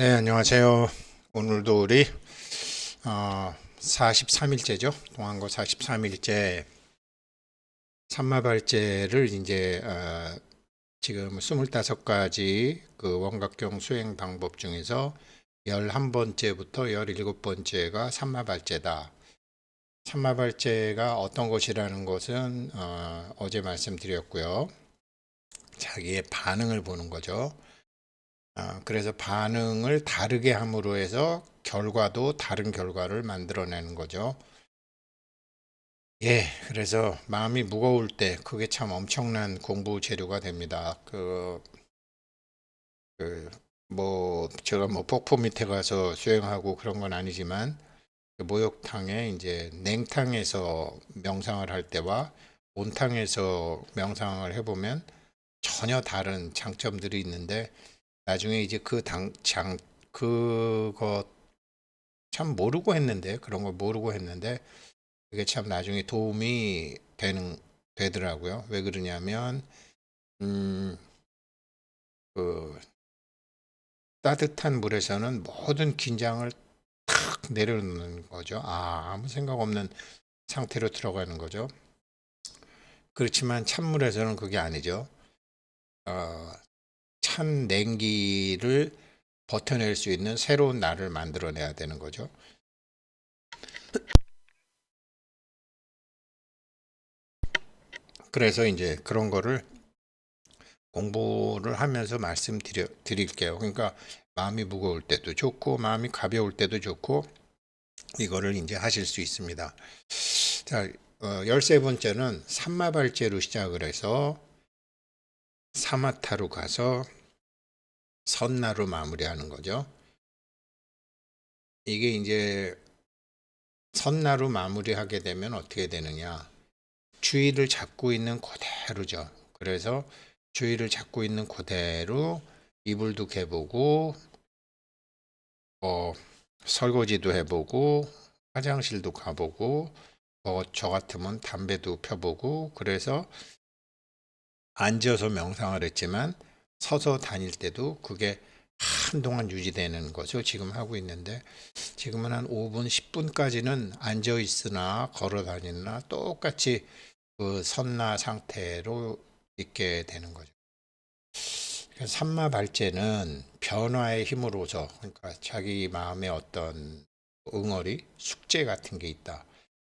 네, 안녕하세요. 오늘도 우리 43일째죠. 동안고 43일째 삼마발제를 이제 지금 25가지 그 원각경 수행 방법 중에서 11번째부터 17번째가 삼마발제다. 삼마발제가 어떤 것이라는 것은 어제 말씀드렸고요. 자기의 반응을 보는 거죠. 그래서 반응을 다르게 함으로 해서 결과도 다른 결과를 만들어내는 거죠. 예, 그래서 마음이 무거울 때 그게 참 엄청난 공부 재료가 됩니다. 뭐, 제가 뭐 폭포 밑에 가서 수행하고 그런 건 아니지만, 그 목욕탕에 이제 냉탕에서 명상을 할 때와 온탕에서 명상을 해보면 전혀 다른 장점들이 있는데, 나중에 이제 그거 참 모르고 했는데 그런 걸 모르고 했는데 그게 참 나중에 도움이 되더라고요. 왜 그러냐면 음, 그 따뜻한 물에서는 모든 긴장을 탁 내려놓는 거죠. 아무 생각 없는 상태로 들어가는 거죠. 그렇지만 찬물에서는 그게 아니죠. 어, 찬 냉기를 버텨낼 수 있는 새로운 나를 만들어내야 되는 거죠. 그래서 이제 그런 거를 공부를 하면서 드릴게요. 그러니까 마음이 무거울 때도 좋고 마음이 가벼울 때도 좋고 이거를 이제 하실 수 있습니다. 자, 13번째는 삼마발제로 시작을 해서 사마타로 가서 선나로 마무리하는 거죠. 이게 이제 선나로 마무리하게 되면 어떻게 되느냐? 주의를 잡고 있는 그대로죠. 그래서 주의를 잡고 있는 그대로 이불도 개보고 어, 설거지도 해보고 화장실도 가보고 저 같으면 담배도 펴보고 그래서 앉아서 명상을 했지만 서서 다닐 때도 그게 한동안 유지되는 거죠. 지금 하고 있는데 지금은 한 5분, 10분까지는 앉아 있으나 걸어 다니나 똑같이 그 선나 상태로 있게 되는 거죠. 삼마 발제는 변화의 힘으로서 그러니까 자기 마음에 어떤 응어리, 숙제 같은 게 있다.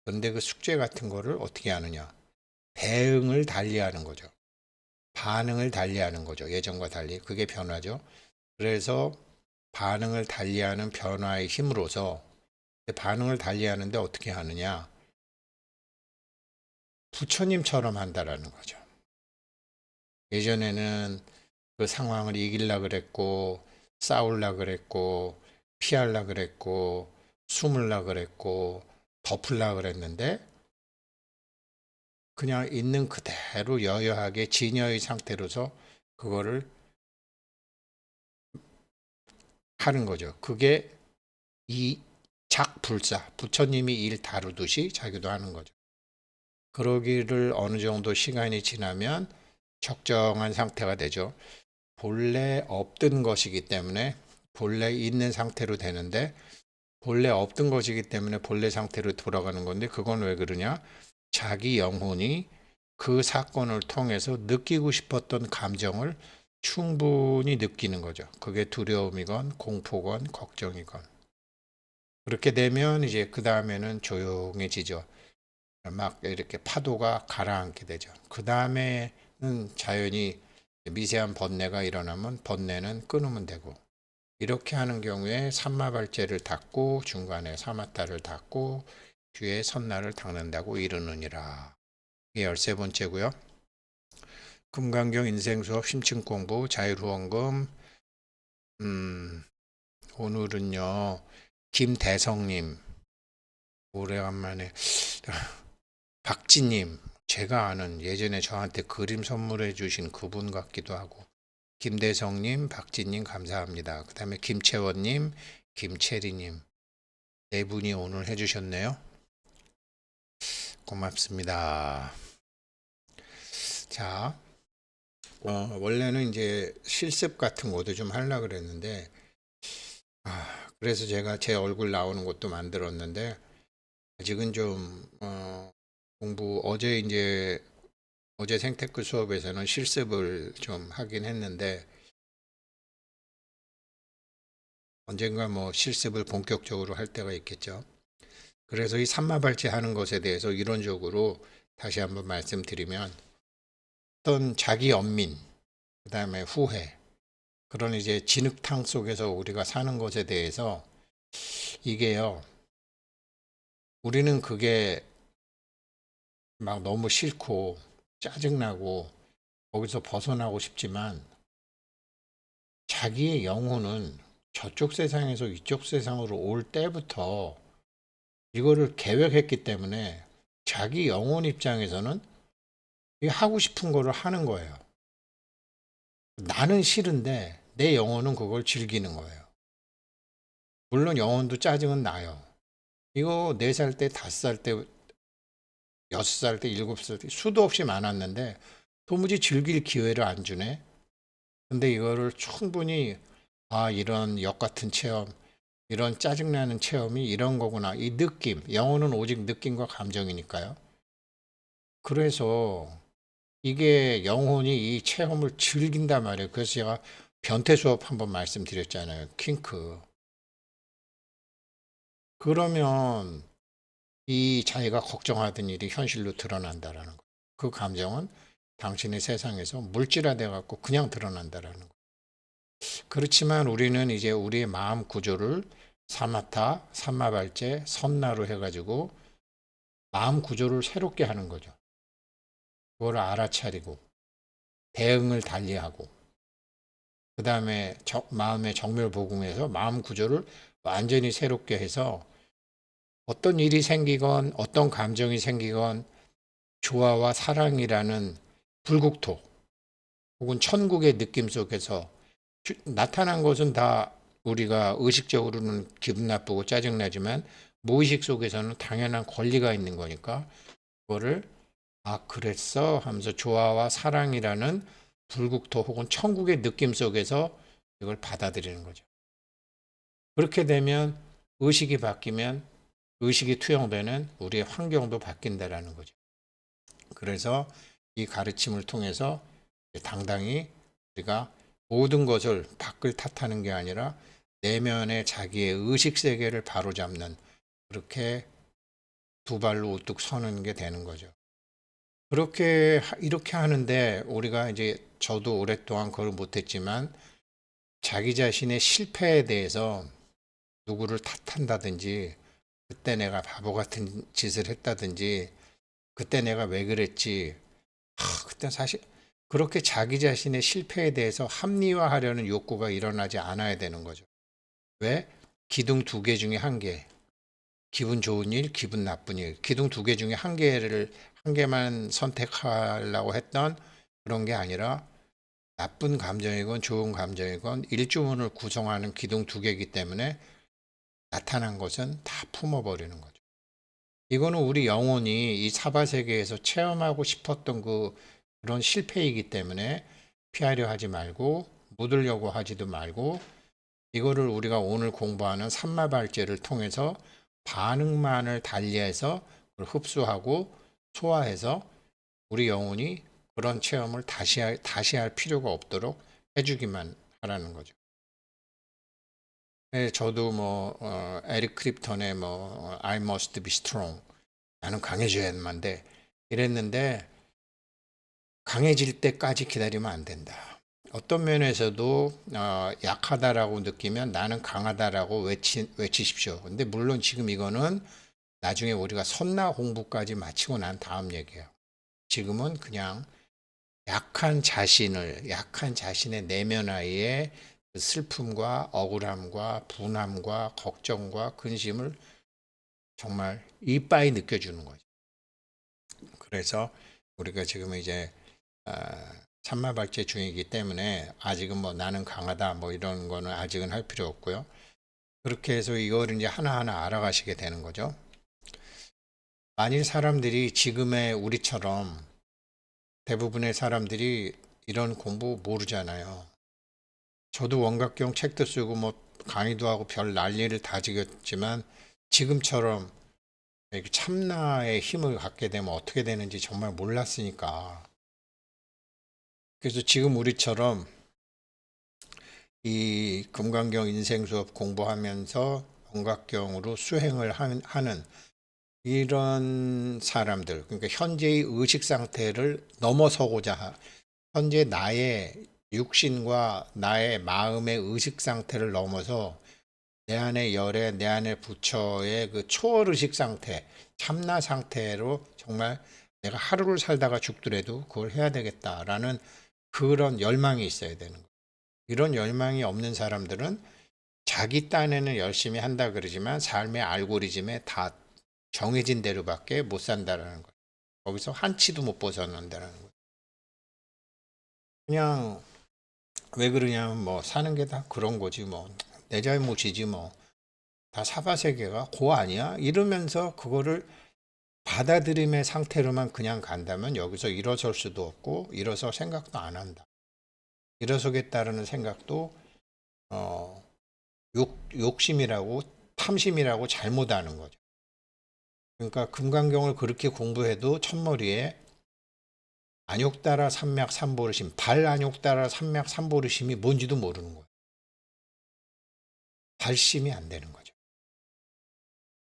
그런데 그 숙제 같은 거를 어떻게 하느냐? 대응을 달리하는 거죠. 반응을 달리하는 거죠. 예전과 달리. 그게 변화죠. 그래서 반응을 달리하는 변화의 힘으로서 반응을 달리하는데 어떻게 하느냐? 부처님처럼 한다라는 거죠. 예전에는 그 상황을 이길라 그랬고, 싸울라 그랬고, 피할라 그랬고, 숨을라 그랬고, 덮을라 그랬는데, 그냥 있는 그대로 여여하게 진여의 상태로서 그거를 하는 거죠. 그게 이 작불사, 부처님이 일 다루듯이 자기도 하는 거죠. 그러기를 어느 정도 시간이 지나면 적정한 상태가 되죠. 본래 없던 것이기 때문에 본래 있는 상태로 되는데 본래 없던 것이기 때문에 본래 상태로 돌아가는 건데 그건 왜 그러냐? 자기 영혼이 그 사건을 통해서 느끼고 싶었던 감정을 충분히 느끼는 거죠. 그게 두려움이건 공포건 걱정이건. 그렇게 되면 이제 그 다음에는 조용해지죠. 막 이렇게 파도가 가라앉게 되죠. 그 다음에는 자연히 미세한 번뇌가 일어나면 번뇌는 끊으면 되고 이렇게 하는 경우에 삼마발제를 닦고 중간에 사마타를 닦고 뒤에 선나를 닦는다고 이르느니라. 이게 13번째고요. 금강경 인생수업 심층공부 자율후원금 오늘은요 김대성님 오래간만에 박지님 제가 아는 예전에 저한테 그림 선물해 주신 그분 같기도 하고 김대성님 박지님 감사합니다. 그 다음에 김채원님 김채리님 네 분이 오늘 해주셨네요. 고맙습니다. 자, 원래는 이제 실습 같은 것도 좀 하려고 그랬는데, 그래서 제가 제 얼굴 나오는 것도 만들었는데 아직은 좀 공부 어제 생테크 수업에서는 실습을 좀 하긴 했는데 언젠가 뭐 실습을 본격적으로 할 때가 있겠죠. 그래서 이 삼마발찌 하는 것에 대해서 이론적으로 다시 한번 말씀드리면 어떤 자기 연민, 그다음에 후회, 그런 이제 진흙탕 속에서 우리가 사는 것에 대해서 이게요, 우리는 그게 막 너무 싫고 짜증나고 거기서 벗어나고 싶지만 자기의 영혼은 저쪽 세상에서 이쪽 세상으로 올 때부터 이거를 계획했기 때문에 자기 영혼 입장에서는 하고 싶은 거를 하는 거예요. 나는 싫은데 내 영혼은 그걸 즐기는 거예요. 물론 영혼도 짜증은 나요. 이거 4살 때, 5살 때, 6살 때, 7살 때 수도 없이 많았는데 도무지 즐길 기회를 안 주네. 근데 이거를 충분히 이런 역 같은 체험, 이런 짜증나는 체험이 이런 거구나. 이 느낌, 영혼은 오직 느낌과 감정이니까요. 그래서 이게 영혼이 이 체험을 즐긴단 말이에요. 그래서 제가 변태 수업 한번 말씀드렸잖아요. 킹크. 그러면 이 자기가 걱정하던 일이 현실로 드러난다라는 거. 그 감정은 당신의 세상에서 물질화돼 갖고 그냥 드러난다라는 거. 그렇지만 우리는 이제 우리의 마음 구조를 사마타, 삼마발제, 선나로 해가지고 마음 구조를 새롭게 하는 거죠. 그걸 알아차리고 대응을 달리하고 그 다음에 마음의 정멸보궁에서 마음 구조를 완전히 새롭게 해서 어떤 일이 생기건 어떤 감정이 생기건 조화와 사랑이라는 불국토 혹은 천국의 느낌 속에서 나타난 것은 다 우리가 의식적으로는 기분 나쁘고 짜증나지만 무의식 속에서는 당연한 권리가 있는 거니까 그거를 그랬어 하면서 조화와 사랑이라는 불국토 혹은 천국의 느낌 속에서 이걸 받아들이는 거죠. 그렇게 되면 의식이 바뀌면 의식이 투영되는 우리의 환경도 바뀐다라는 거죠. 그래서 이 가르침을 통해서 당당히 우리가 모든 것을 밖을 탓하는 게 아니라 내면의 자기의 의식 세계를 바로잡는 그렇게 두 발로 우뚝 서는 게 되는 거죠. 이렇게 하는데 우리가 이제 저도 오랫동안 그걸 못했지만 자기 자신의 실패에 대해서 누구를 탓한다든지 그때 내가 바보 같은 짓을 했다든지 그때 내가 왜 그랬지 그때 사실 그렇게 자기 자신의 실패에 대해서 합리화하려는 욕구가 일어나지 않아야 되는 거죠. 왜? 기둥 2개 중에 한 개. 기분 좋은 일, 기분 나쁜 일. 기둥 2개 중에 한 개만 선택하려고 했던 그런 게 아니라 나쁜 감정이건 좋은 감정이건 일주문을 구성하는 기둥 2개이기 때문에 나타난 것은 다 품어버리는 거죠. 이거는 우리 영혼이 이 사바 세계에서 체험하고 싶었던 그런 실패이기 때문에 피하려 하지 말고 묻으려고 하지도 말고 이거를 우리가 오늘 공부하는 삼마발제를 통해서 반응만을 달리해서 그걸 흡수하고 소화해서 우리 영혼이 그런 체험을 다시 할 필요가 없도록 해주기만 하라는 거죠. 네, 저도 에릭 크립턴의 I must be strong. 나는 강해져야만 돼. 이랬는데 강해질 때까지 기다리면 안 된다. 어떤 면에서도 약하다라고 느끼면 나는 강하다라고 외치십시오. 근데 물론 지금 이거는 나중에 우리가 선나 공부까지 마치고 난 다음 얘기예요. 지금은 그냥 약한 자신의 내면화의 그 슬픔과 억울함과 분함과 걱정과 근심을 정말 이빠이 느껴주는 거죠. 그래서 우리가 지금 이제 삼마발제 중이기 때문에 아직은 나는 강하다 이런 거는 아직은 할 필요 없고요. 그렇게 해서 이걸 이제 하나하나 알아가시게 되는 거죠. 만일 사람들이 지금의 우리처럼 대부분의 사람들이 이런 공부 모르잖아요. 저도 원각경 책도 쓰고 강의도 하고 별 난리를 다 지겼지만 지금처럼 이렇게 참나의 힘을 갖게 되면 어떻게 되는지 정말 몰랐으니까. 그래서 지금 우리처럼 이 금강경 인생 수업 공부하면서 원각경으로 수행을 하는 이런 사람들, 그러니까 현재의 의식 상태를 넘어서고자 현재 나의 육신과 나의 마음의 의식 상태를 넘어서 내 안의 열애, 내 안의 부처의 그 초월의식 상태, 참나 상태로 정말 내가 하루를 살다가 죽더라도 그걸 해야 되겠다라는 그런 열망이 있어야 되는 거예요. 이런 열망이 없는 사람들은 자기 딴에는 열심히 한다 그러지만 삶의 알고리즘에 다 정해진 대로밖에 못 산다라는 거예요. 거기서 한치도 못 벗어난다는 거예요. 그냥 왜 그러냐면 뭐 사는 게 다 그런 거지 뭐 내 잘못이지 뭐 다 사바세계가 고 아니야? 이러면서 그거를 받아들임의 상태로만 그냥 간다면 여기서 일어설 수도 없고 일어설 생각도 안 한다. 일어서겠다라는 생각도 어, 욕심이라고 탐심이라고 잘못하는 거죠. 그러니까 금강경을 그렇게 공부해도 첫머리에 안욕따라 삼맥 삼보르심, 발안욕따라 삼맥 삼보르심이 뭔지도 모르는 거예요. 발심이 안 되는 거죠.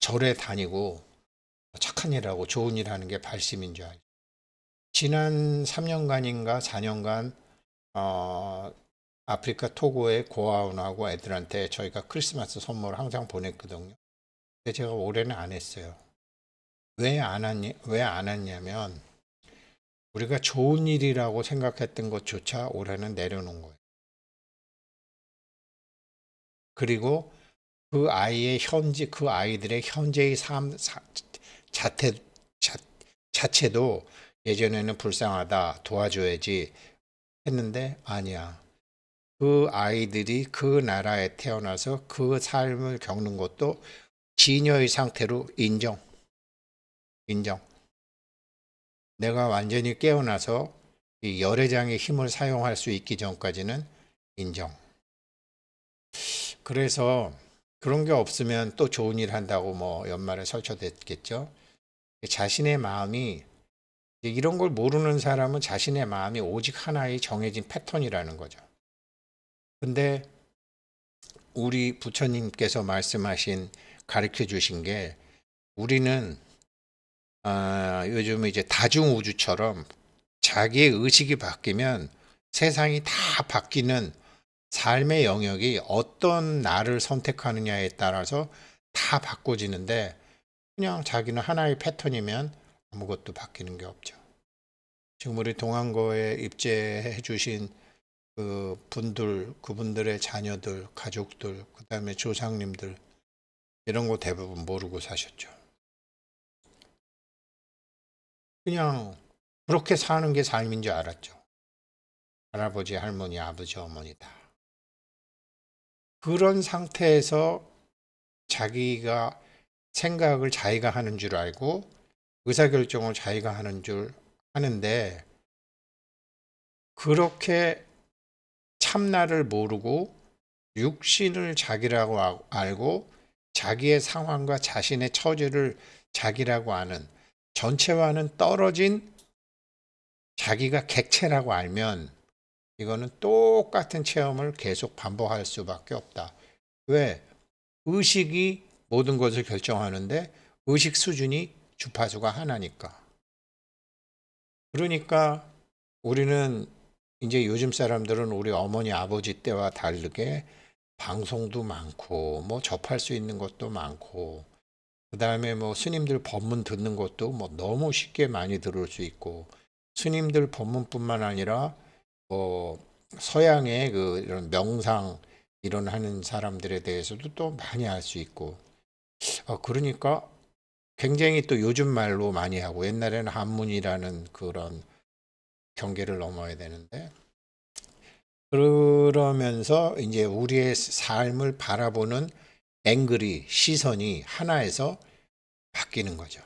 절에 다니고 착한 일하고 좋은 일 하는 게 발심인 줄 알죠. 지난 3년간인가 4년간 아프리카 토고의 고아원하고 애들한테 저희가 크리스마스 선물을 항상 보냈거든요. 근데 제가 올해는 안 했어요. 왜 안 했냐면 우리가 좋은 일이라고 생각했던 것조차 올해는 내려놓은 거예요. 그리고 그 아이들의 현재의 삶 자태, 자체도 예전에는 불쌍하다, 도와줘야지 했는데 아니야. 그 아이들이 그 나라에 태어나서 그 삶을 겪는 것도 진여의 상태로 인정. 내가 완전히 깨어나서 이 열애장의 힘을 사용할 수 있기 전까지는 인정. 그래서 그런 게 없으면 또 좋은 일 한다고 뭐 연말에 설쳐댔겠죠. 자신의 마음이 이런 걸 모르는 사람은 자신의 마음이 오직 하나의 정해진 패턴이라는 거죠. 근데 우리 부처님께서 말씀하신 가르쳐 주신 게 우리는 요즘 이제 다중우주처럼 자기의 의식이 바뀌면 세상이 다 바뀌는 삶의 영역이 어떤 나를 선택하느냐에 따라서 다 바꿔지는데 그냥 자기는 하나의 패턴이면 아무것도 바뀌는 게 없죠. 지금 우리 동안거에 입제해 주신 그 분들, 그분들의 자녀들, 가족들, 그 다음에 조상님들 이런 거 대부분 모르고 사셨죠. 그냥 그렇게 사는 게 삶인 줄 알았죠. 할아버지, 할머니, 아버지, 어머니 다. 그런 상태에서 자기가 생각을 자기가 하는 줄 알고 의사결정을 자기가 하는 줄 하는데 그렇게 참나를 모르고 육신을 자기라고 알고 자기의 상황과 자신의 처지를 자기라고 아는 전체와는 떨어진 자기가 객체라고 알면 이거는 똑같은 체험을 계속 반복할 수밖에 없다. 왜? 의식이 모든 것을 결정하는데 의식 수준이 주파수가 하나니까. 그러니까 우리는 이제 요즘 사람들은 우리 어머니 아버지 때와 다르게 방송도 많고 뭐 접할 수 있는 것도 많고 그다음에 뭐 스님들 법문 듣는 것도 뭐 너무 쉽게 많이 들을 수 있고 스님들 법문뿐만 아니라 뭐 서양의 그 이런 명상 이런 하는 사람들에 대해서도 또 많이 알 수 있고 그러니까 굉장히 또 요즘 말로 많이 하고 옛날에는 한문이라는 그런 경계를 넘어야 되는데 그러면서 이제 우리의 삶을 바라보는 앵글이 시선이 하나에서 바뀌는 거죠.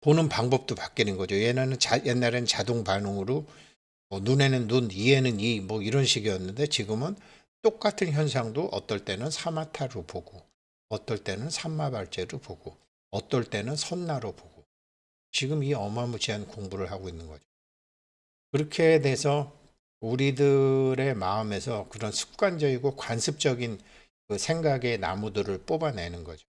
보는 방법도 바뀌는 거죠. 옛날에는 자동 반응으로 눈에는 눈, 이에는 이, 뭐 이런 식이었는데 지금은 똑같은 현상도 어떨 때는 사마타로 보고 어떨 때는 삼마발제로 보고 어떨 때는 선나로 보고 지금 이 어마무시한 공부를 하고 있는 거죠. 그렇게 돼서 우리들의 마음에서 그런 습관적이고 관습적인 그 생각의 나무들을 뽑아내는 거죠.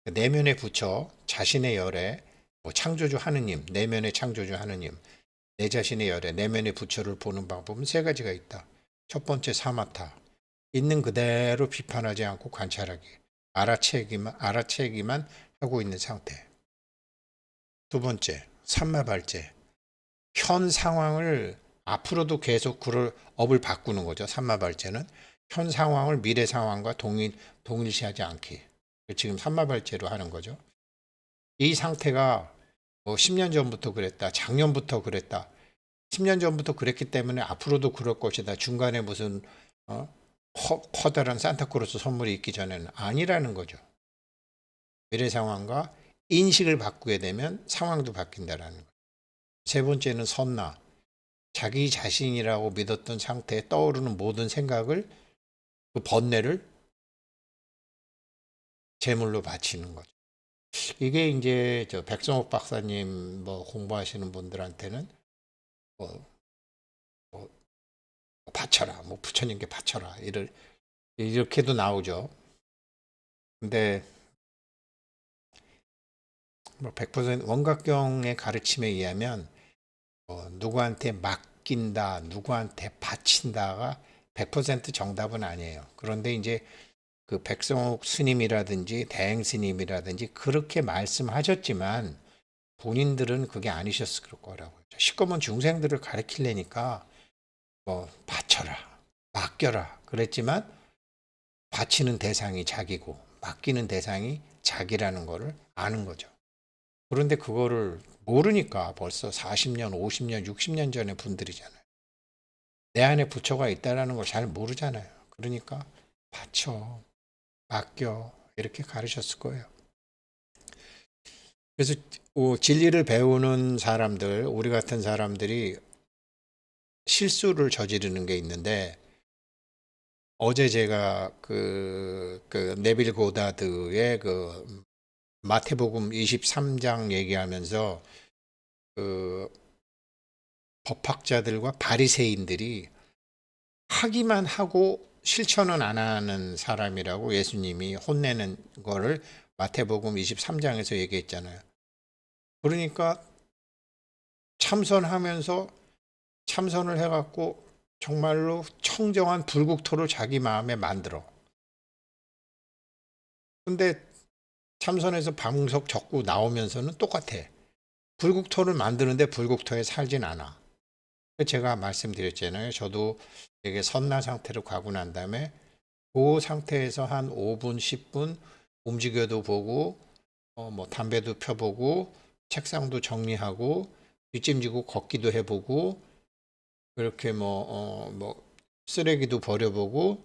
내면의 부처, 자신의 열애, 뭐 창조주 하느님, 내면의 창조주 하느님, 내 자신의 열애, 내면의 부처를 보는 방법은 세 가지가 있다. 첫 번째 사마타, 있는 그대로 비판하지 않고 관찰하기, 알아채기만 하고 있는 상태. 두 번째, 삼마발제, 현 상황을 앞으로도 계속 그럴 업을 바꾸는 거죠. 삼마발제는 현 상황을 미래 상황과 동일시하지 않기. 지금 삼마발제로 하는 거죠. 이 상태가 뭐 10년 전부터 그랬다, 작년부터 그랬다, 10년 전부터 그랬기 때문에 앞으로도 그럴 것이다. 중간에 무슨 커다란 산타크로스 선물이 있기 전에는 아니라는 거죠. 미래 상황과 인식을 바꾸게 되면 상황도 바뀐다라는 거죠. 세 번째는 선나. 자기 자신이라고 믿었던 상태에 떠오르는 모든 생각을 그 번뇌를 제물로 바치는 거죠. 이게 이제 저 백성옥 박사님 뭐 공부하시는 분들한테는 뭐, 뭐 바쳐라, 뭐 부처님께 바쳐라 이렇게도 나오죠. 근데 뭐 100% 원각경의 가르침에 의하면 누구한테 맡긴다, 누구한테 바친다가 100% 정답은 아니에요. 그런데 이제 그 백성옥 스님이라든지 대행 스님이라든지 그렇게 말씀하셨지만 본인들은 그게 아니셨을 거라고요. 시꺼먼 중생들을 가르치려니까 뭐 바쳐라, 맡겨라 그랬지만 바치는 대상이 자기고 맡기는 대상이 자기라는 거를 아는 거죠. 그런데 그거를 모르니까 벌써 40년, 50년, 60년 전의 분들이잖아요. 내 안에 부처가 있다는 걸 잘 모르잖아요. 그러니까 바쳐, 맡겨 이렇게 가르쳤을 거예요. 그래서 진리를 배우는 사람들, 우리 같은 사람들이 실수를 저지르는 게 있는데 어제 제가 그 네빌 고다드의 그 마태복음 23장 얘기하면서 그 법학자들과 바리새인들이 하기만 하고 실천은 안 하는 사람이라고 예수님이 혼내는 거를 마태복음 23장에서 얘기했잖아요. 그러니까 참선을 해갖고 정말로 청정한 불국토를 자기 마음에 만들어. 근데 참선에서 방석 적고 나오면서는 똑같아. 불국토를 만드는데 불국토에 살진 않아. 제가 말씀드렸잖아요. 저도 되게 선나 상태로 가고 난 다음에 그 상태에서 한 5분, 10분 움직여도 보고, 뭐 담배도 펴보고, 책상도 정리하고, 뒷짐지고 걷기도 해보고, 그렇게 뭐 쓰레기도 버려보고,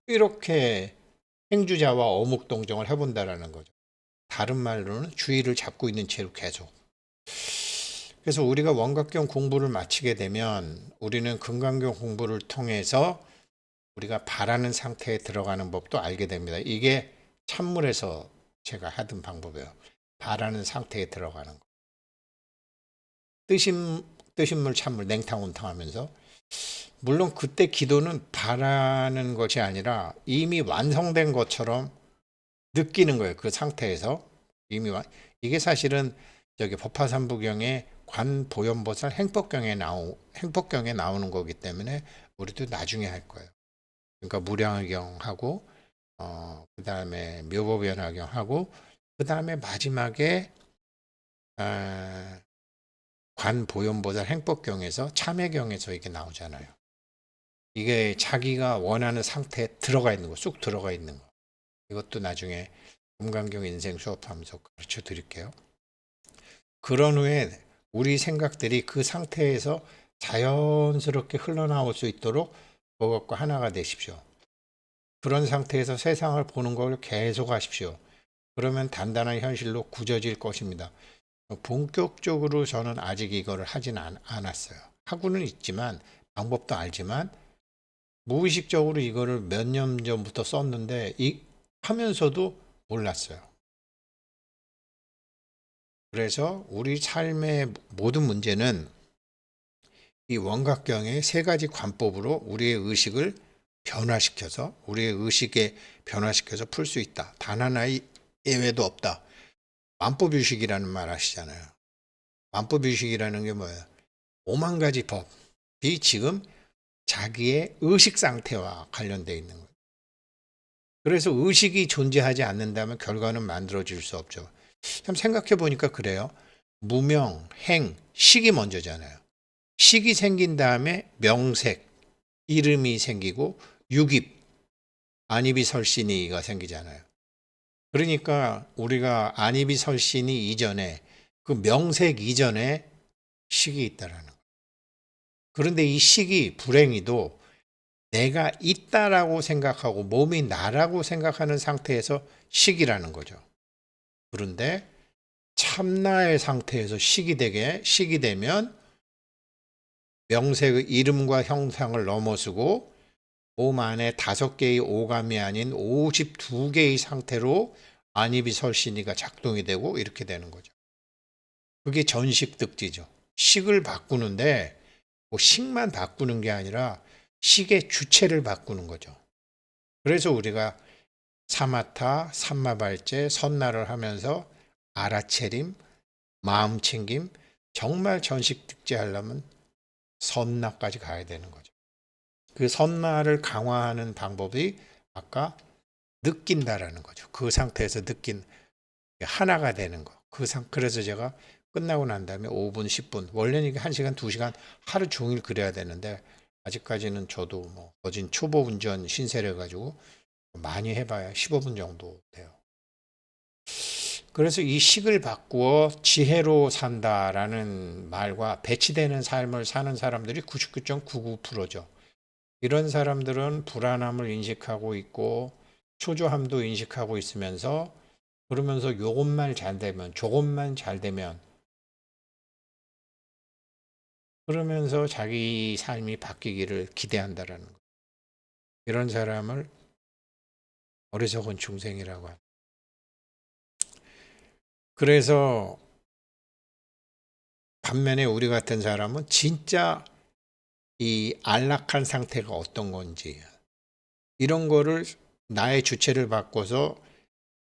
이렇게 행주자와 어묵동정을 해본다라는 거죠. 다른 말로는 주의를 잡고 있는 채로 계속. 그래서 우리가 원각경 공부를 마치게 되면 우리는 금강경 공부를 통해서 우리가 바라는 상태에 들어가는 법도 알게 됩니다. 이게 찬물에서 제가 하던 방법이에요. 바라는 상태에 들어가는 거. 뜨신 물, 찬물, 냉탕, 온탕 하면서 물론 그때 기도는 바라는 것이 아니라 이미 완성된 것처럼 느끼는 거예요. 그 상태에서 이게 사실은 저기 법화삼부경의 관보현보살 행법경에 나오는 거기 때문에 우리도 나중에 할 거예요. 그러니까 무량의경하고 그다음에 묘보변화경하고 그다음에 마지막에 관보현보살 행법경에서 참회경에서 이게 나오잖아요. 이게 자기가 원하는 상태에 들어가 있는 거, 쑥 들어가 있는 거. 이것도 나중에 금강경 인생 수업하면서 가르쳐 드릴게요. 그런 후에 우리 생각들이 그 상태에서 자연스럽게 흘러나올 수 있도록 그것과 하나가 되십시오. 그런 상태에서 세상을 보는 걸 계속 하십시오. 그러면 단단한 현실로 굳어질 것입니다. 본격적으로 저는 아직 이거를 하진 않았어요. 하고는 있지만 방법도 알지만 무의식적으로 이거를 몇 년 전부터 썼는데 하면서도 몰랐어요. 그래서 우리 삶의 모든 문제는 이 원각경의 세 가지 관법으로 우리의 의식을 우리의 의식에 변화시켜서 풀 수 있다. 단 하나의 예외도 없다. 만법의식이라는 말 아시잖아요. 만법의식이라는 게 뭐예요? 5만 가지 법이 지금 자기의 의식 상태와 관련되어 있는 거예요. 그래서 의식이 존재하지 않는다면 결과는 만들어질 수 없죠. 참 생각해 보니까 그래요. 무명, 행, 식이 먼저잖아요. 식이 생긴 다음에 명색, 이름이 생기고 유깁, 안이비설신이가 생기잖아요. 그러니까 우리가 안이비설신이 이전에 그 명색 이전에 식이 있다라는 거예요. 그런데 이 식이 불행히도 내가 있다라고 생각하고 몸이 나라고 생각하는 상태에서 식이라는 거죠. 그런데 참나의 상태에서 식이 되면 명색의 이름과 형상을 넘어서고 몸 안에 5개의 오감이 아닌 52개의 상태로 안이비설신이가 작동이 되고 이렇게 되는 거죠. 그게 전식득지죠. 식을 바꾸는데 뭐 식만 바꾸는 게 아니라 식의 주체를 바꾸는 거죠. 그래서 우리가 사마타, 삼마발제, 선나를 하면서 알아채림, 마음챙김, 정말 전식득지 하려면 선나까지 가야 되는 거죠. 그 선나를 강화하는 방법이 아까 느낀다라는 거죠. 그 상태에서 하나가 되는 거. 그래서 제가 끝나고 난 다음에 5분, 10분, 원래는 이게 1시간, 2시간 하루 종일 그래야 되는데 아직까지는 저도 뭐 거진 초보 운전 신세래 가지고 많이 해봐야 15분 정도 돼요. 그래서 이 식을 바꾸어 지혜로 산다라는 말과 배치되는 삶을 사는 사람들이 99.99%죠. 이런 사람들은 불안함을 인식하고 있고 초조함도 인식하고 있으면서 그러면서 요것만 잘 되면 저것만 잘 되면 그러면서 자기 삶이 바뀌기를 기대한다라는 거. 이런 사람을 어리석은 중생이라고 합니다. 그래서 반면에 우리 같은 사람은 진짜 이 안락한 상태가 어떤 건지 이런 거를 나의 주체를 바꿔서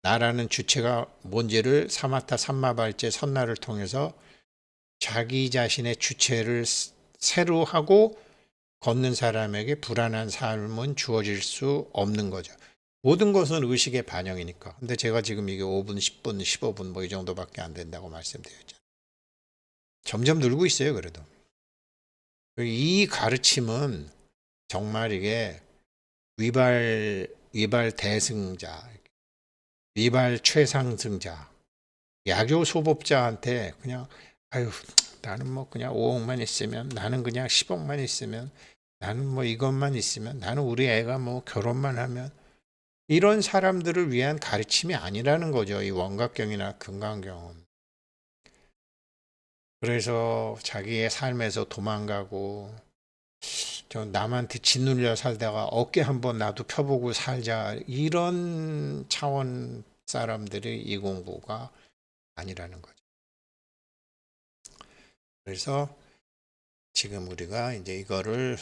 나라는 주체가 뭔지를 사마타 삼마발제 선나를 통해서 자기 자신의 주체를 새로 하고 걷는 사람에게 불안한 삶은 주어질 수 없는 거죠. 모든 것은 의식의 반영이니까. 근데 제가 지금 이게 5분, 10분, 15분 뭐 이 정도밖에 안 된다고 말씀드렸잖아요. 점점 늘고 있어요, 그래도. 이 가르침은 정말 이게 위발 대승자, 위발 최상승자, 야교 소법자한테 그냥 아유 나는 뭐 그냥 5억만 있으면 나는 그냥 10억만 있으면 나는 뭐 이것만 있으면 나는 우리 애가 뭐 결혼만 하면 이런 사람들을 위한 가르침이 아니라는 거죠. 이 원각경이나 금강경은. 그래서 자기의 삶에서 도망가고 저 남한테 짓눌려 살다가 어깨 한번 나도 펴보고 살자 이런 차원 사람들이 이 공부가 아니라는 거죠. 그래서 지금 우리가 이제 이거를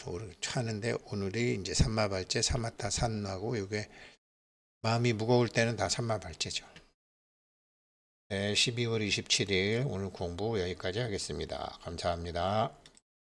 하는데 오늘이 이제 삼마발제, 사마타 산나고 이게 마음이 무거울 때는 다 삼마발제죠. 네, 12월 27일 오늘 공부 여기까지 하겠습니다. 감사합니다.